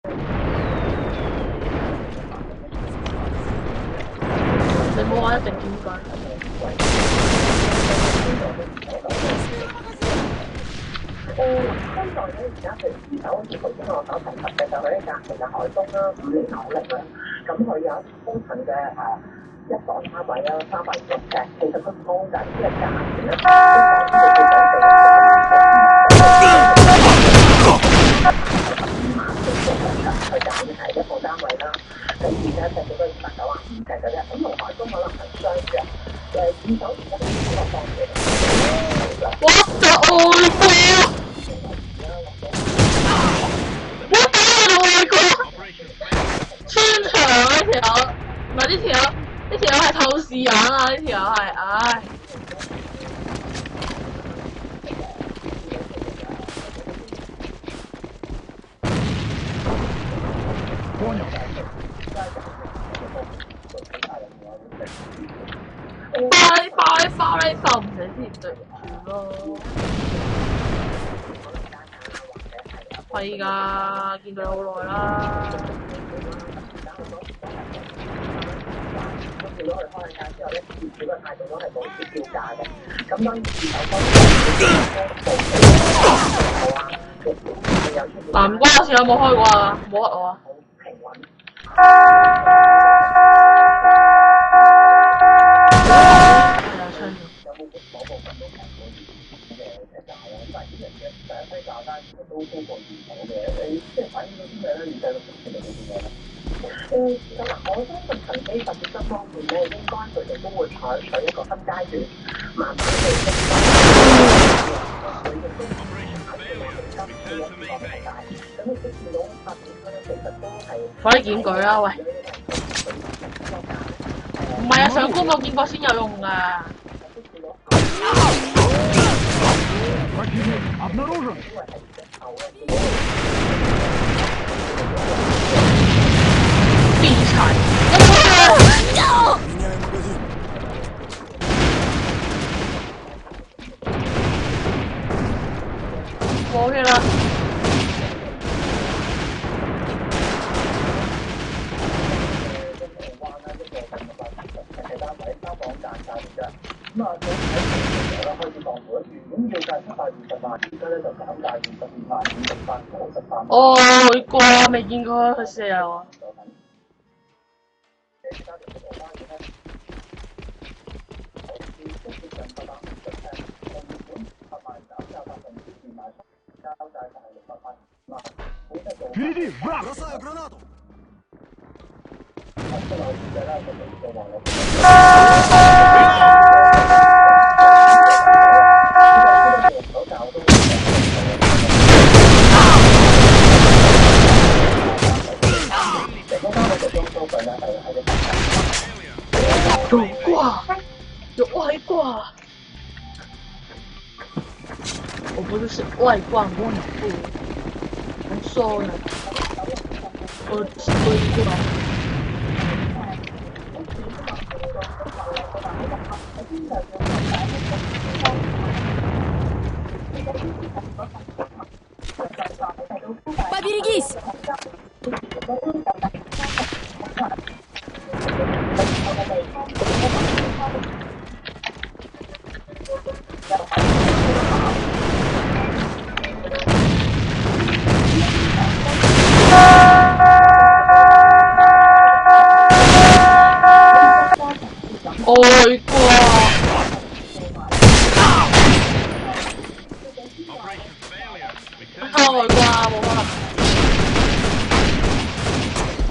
你冇話一定點解？現在咧，而家佢持手好似頭先我所提及嘅，就係一架其實海東啦、5年樓齡啦，咁佢有一高層嘅一房單位啦，360尺，其實佢講緊呢個價錢咧，佢價錢係一房單位啦，咁而家尺幾多295尺嘅啫，咁同海東可能係相若，二手而家都係個檔嘅。What the holy hell！ 穿牆啊呢條友，唔係呢條友係透視眼啊！呢條友係，唉。快就唔使先對住咯。係㗎，見佢好耐啦。咗佢開價之後咧，業主嘅態度都係保持叫價嘅。咁當然二手方面嗱，唔關我事，有冇開過啊？冇呃我啊！好平穩。有冇某部分都平過嘅價啦？咁但係呢樣嘢第一批價單都高過二手嘅，你即係反映到啲咩咧？二手嘅成績係點樣咧？咁嗱，我相信恒基發展商方面咧，應該佢哋都會採取一個分階段，慢慢去升級。佢亦都考慮到今次嘅市場係大，咁亦都見到發展商咧，其實都係快啲檢舉啦！喂，唔係啊，上官冇見過先有用㗎。地產，冇嘢啦。咁啊，佢喺開始放盤住，咁要價720萬，而家咧就減價22萬，58萬，58萬。哦，佢掛未見過佢射啊！Впереди! Враг! Бросаю гранату!有外挂，我不是外挂，我很瘦呢，我只会挂。Поберегись! Ой, Ôi qua một